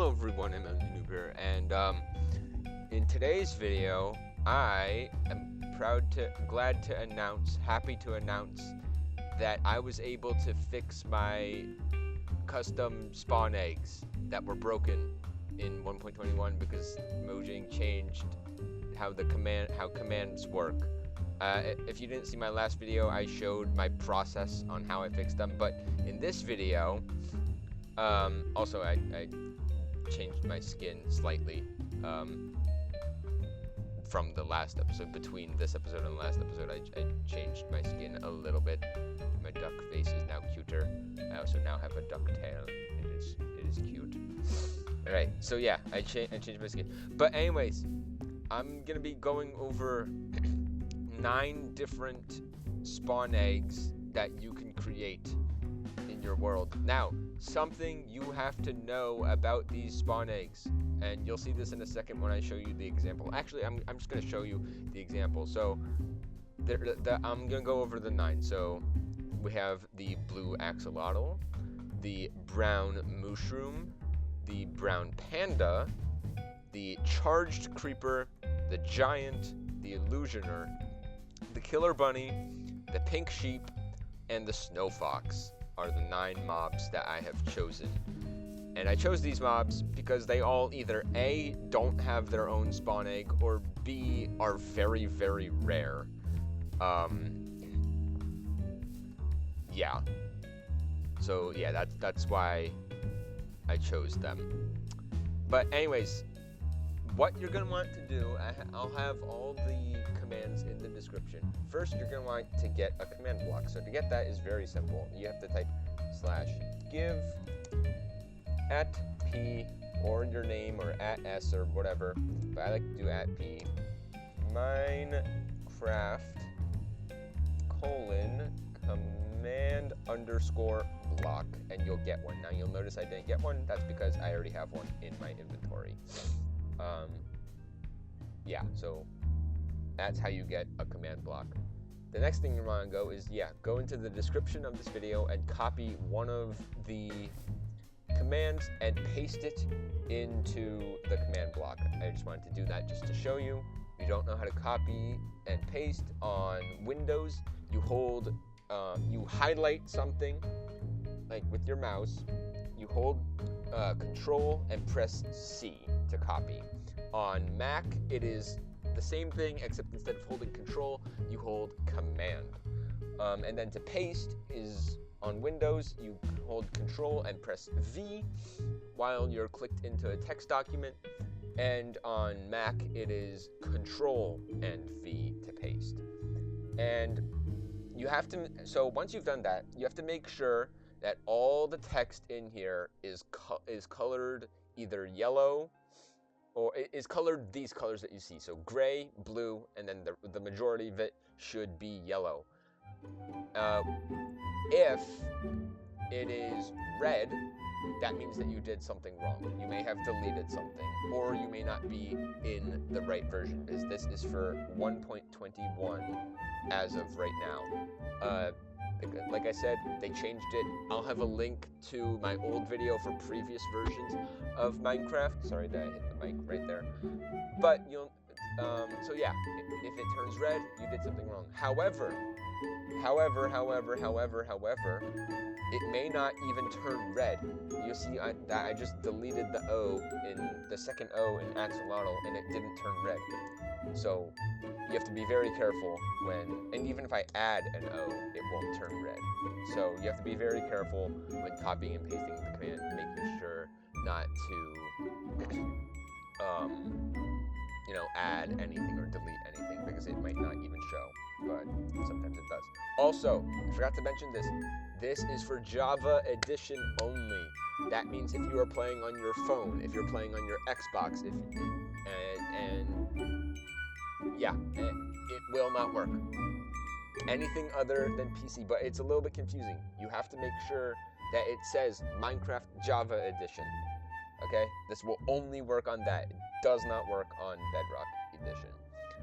Hello everyone, I'm Noob here, and in today's video, I am happy to announce that I was able to fix my custom spawn eggs that were broken in 1.21 because MainGene changed how commands work. If you didn't see my last video, I showed my process on how I fixed them, but in this video, also I changed my skin slightly from the last episode. Between this episode and the last episode, I changed my skin a little bit. My duck face is now cuter. I also now have a duck tail. It is cute. Alright, so yeah, I changed my skin. But anyways, I'm gonna be going over 9 different spawn eggs that you can create in your world. Now, something you have to know about these spawn eggs, and you'll see this in a second when I show you the example. Actually, I'm just going to show you the example. So I'm going to go over the 9. So we have the blue axolotl, the brown mooshroom, the brown panda, the charged creeper, the giant, the illusioner, the killer bunny, the pink sheep, and the snow fox are the 9 mobs that I have chosen. And I chose these mobs because they all either A, don't have their own spawn egg, or B, are very, very rare. Yeah. So yeah, that's why I chose them. But anyways, what you're gonna want to do, I'll have all the commands in the description. First, you're gonna want to get a command block. So to get that is very simple. You have to type /give @p or your name or @s or whatever. But I like to do @p Minecraft : command _ block, and you'll get one. Now you'll notice I didn't get one. That's because I already have one in my inventory. Yeah, so that's how you get a command block. The next thing you want to go is, go into the description of this video and copy one of the commands and paste it into the command block. I just wanted to do that just to show you. You don't know how to copy and paste on Windows. You highlight something, like with your mouse. You hold Control and press C to copy. On Mac, it is the same thing, except instead of holding Control, you hold Command. And then to paste is on Windows, you hold Control and press V while you're clicked into a text document. And on Mac, it is Control and V to paste. And you have to, so once you've done that, you have to make sure that all the text in here is colored either yellow, or is colored these colors that you see. So gray, blue, and then the majority of it should be yellow. If it is red, that means that you did something wrong. You may have deleted something, or you may not be in the right version, because this is for 1.21 as of right now. Like I said, they changed it. I'll have a link to my old video for previous versions of Minecraft. Sorry that I hit the mic right there. But so yeah, if it turns red, you did something wrong. However, it may not even turn red. You see, I just deleted the O the second O in Axolotl, and it didn't turn red. So you have to be very careful and even if I add an O, it won't turn red. So you have to be very careful when copying and pasting the command, making sure not to, add anything or delete anything, because it might not even show, but sometimes it does. Also, I forgot to mention this. This is for Java Edition only. That means if you are playing on your phone, if you're playing on your Xbox, it will not work. Anything other than PC, but it's a little bit confusing. You have to make sure that it says Minecraft Java Edition. Okay? This will only work on that. It does not work on Bedrock Edition.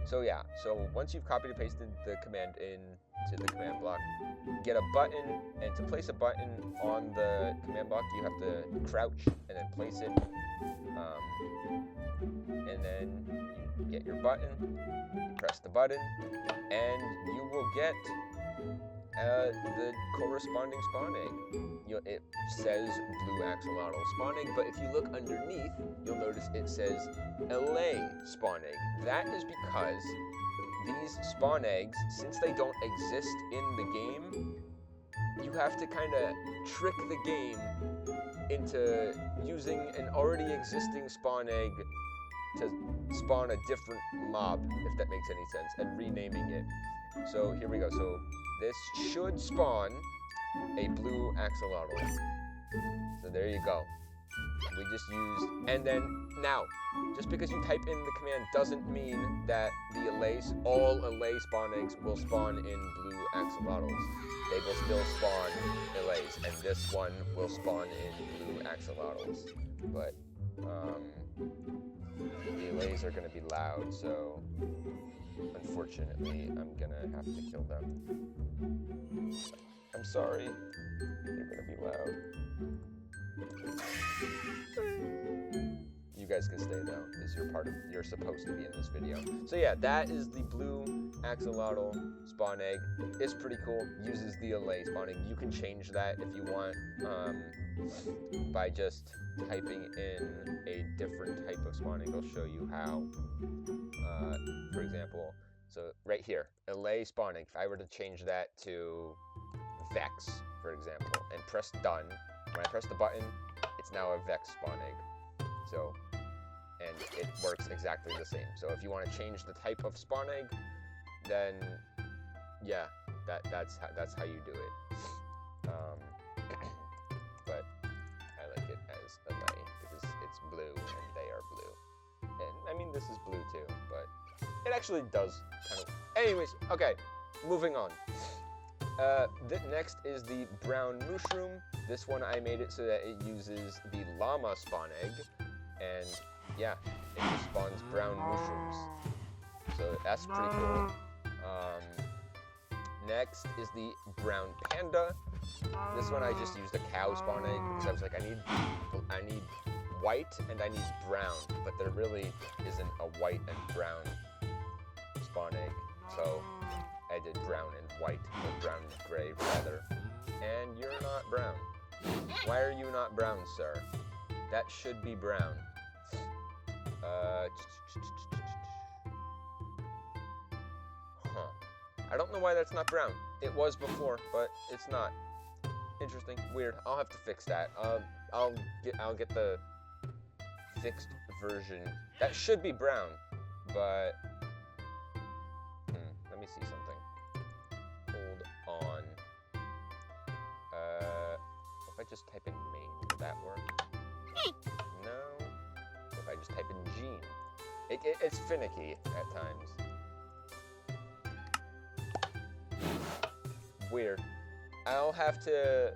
So yeah, so once you've copied and pasted the command into the command block, get a button, and to place a button on the command block, you have to crouch and then place it, and then you get your button, you press the button, and you will get the corresponding spawn egg. It says blue axolotl spawn egg, but if you look underneath, you'll notice it says LA spawn egg. That is because these spawn eggs, since they don't exist in the game, you have to kind of trick the game into using an already existing spawn egg to spawn a different mob, if that makes any sense, and renaming it. So here we go. So this should spawn a blue axolotl. So there you go. We just used, and then now, just because you type in the command doesn't mean that all LA spawn eggs will spawn in blue axolotls. They will still spawn LAs, and this one will spawn in blue axolotls. But the LAs are going to be loud, so unfortunately, I'm going to have to kill them. I'm sorry, they're going to be loud. You guys can stay though, because you're supposed to be in this video. So yeah, that is the blue axolotl spawn egg. It's pretty cool. Uses the LA spawn egg. You can change that if you want by just typing in a different type of spawn egg. I'll show you how. For example, so right here, LA spawn egg. If I were to change that to Vex, for example, and press done, when I press the button, it's now a Vex spawn egg. So, and it works exactly the same. So if you want to change the type of spawn egg, then yeah, that's how you do it. But I like it as LA because it's blue and they are blue. And I mean, this is blue too, but it actually does kind of. Anyways, okay, moving on. Next is the brown Mooshroom. This one I made it so that it uses the llama spawn egg, and yeah, it just spawns brown Mooshrooms. So that's pretty cool. Next is the brown Panda. This one I just used a cow spawn egg because I was like, I need white and I need brown, but there really isn't a white and brown spawn egg. So I did brown and white, or brown and gray rather. And you're not brown. Why are you not brown, sir? That should be brown. I don't know why that's not brown. It was before, but it's not. Interesting. Weird. I'll have to fix that. I'll get the fixed version. That should be brown, but let me see something. Hold on. If I just type in main, will that work? No. If I just type in gene, it's finicky at times. Weird. I'll have to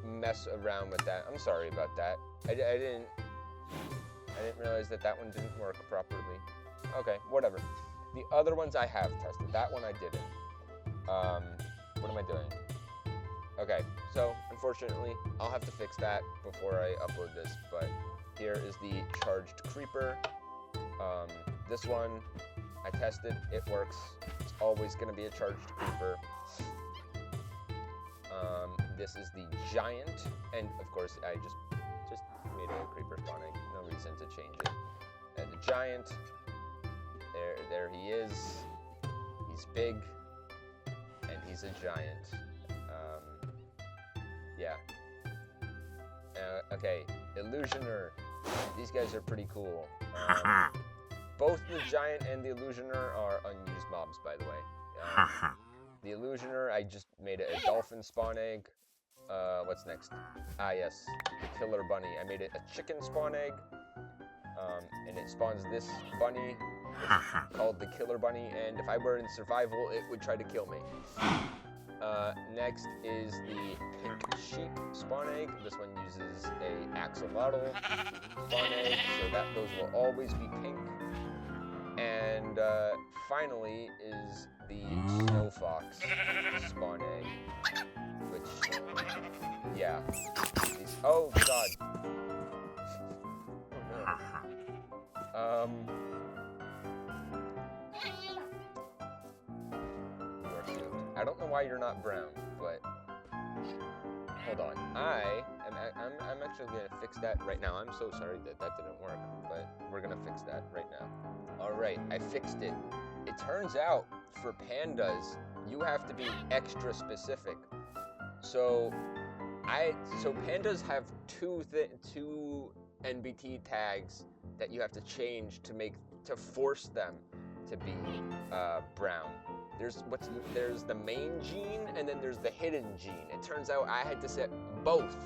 mess around with that. I'm sorry about that. I didn't realize that one didn't work properly. Okay, whatever. The other ones I have tested. That one I didn't. What am I doing? Okay, so unfortunately, I'll have to fix that before I upload this, but here is the charged creeper. This one I tested, it works. It's always gonna be a charged creeper. This is the giant, and of course I just made a creeper spawn egg. No reason to change it. And the giant, there he is. He's big, and he's a giant. Yeah. Okay, Illusioner. These guys are pretty cool. Both the giant and the Illusioner are unused mobs, by the way. The Illusioner, I just made it a dolphin spawn egg. What's next? Ah, yes, the killer bunny. I made it a chicken spawn egg, and it spawns this bunny. It's called the killer bunny, and if I were in survival, it would try to kill me. Next is the pink sheep spawn egg. This one uses a axolotl spawn egg, so those will always be pink. And finally is the Snow Fox Spawn Egg, which, yeah. Oh God. Oh no. You are cute. I don't know why you're not brown, but hold on. I'm actually gonna fix that right now. I'm so sorry that didn't work, but we're gonna fix that right now. All right, I fixed it. It turns out for pandas, you have to be extra specific. So pandas have two NBT tags that you have to change to force them to be brown. There's the MainGene and then there's the HiddenGene. It turns out I had to set both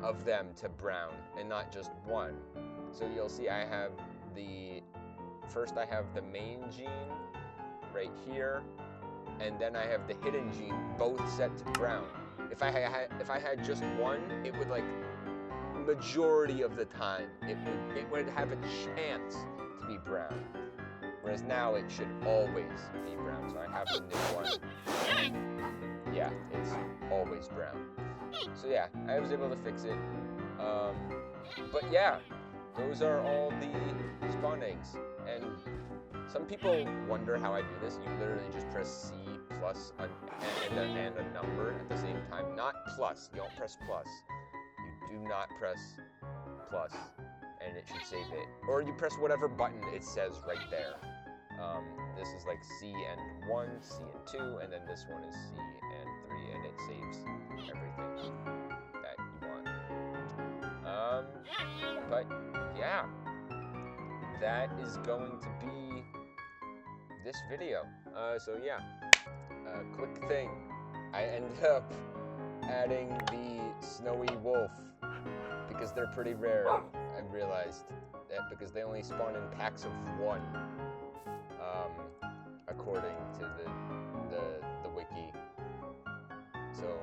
of them to brown and not just one. So you'll see I have the MainGene right here, and then I have the HiddenGene both set to brown. If I had just one, it would like majority of the time it would have a chance to be brown. Whereas now it should always be brown. So I have the new one. Yeah, it's always brown. So yeah, I was able to fix it. But yeah, those are all the spawn eggs. And some people wonder how I do this. You literally just press C plus and a number at the same time. Not plus. You don't press plus. You do not press plus, and it should save it. Or you press whatever button it says right there. This is like C and 1, C and 2, and then this one is C and 3, and it saves everything that you want. But yeah, that is going to be this video. So yeah, quick thing. I ended up adding the snowy wolf because they're pretty rare. I realized that because they only spawn in packs of 1, according to the wiki. So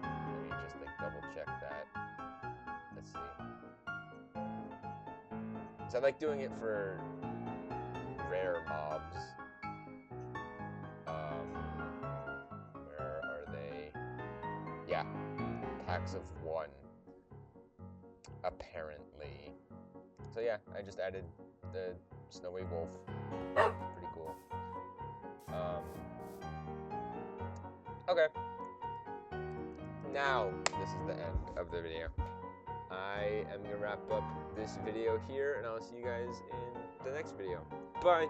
let me just like double check that. Let's see. So I like doing it for rare mobs. Where are they? Yeah, packs of 1, apparently. So yeah, I just added the snowy wolf. Pretty cool. Okay. Now, this is the end of the video. I am gonna wrap up this video here, and I'll see you guys in the next video. Bye!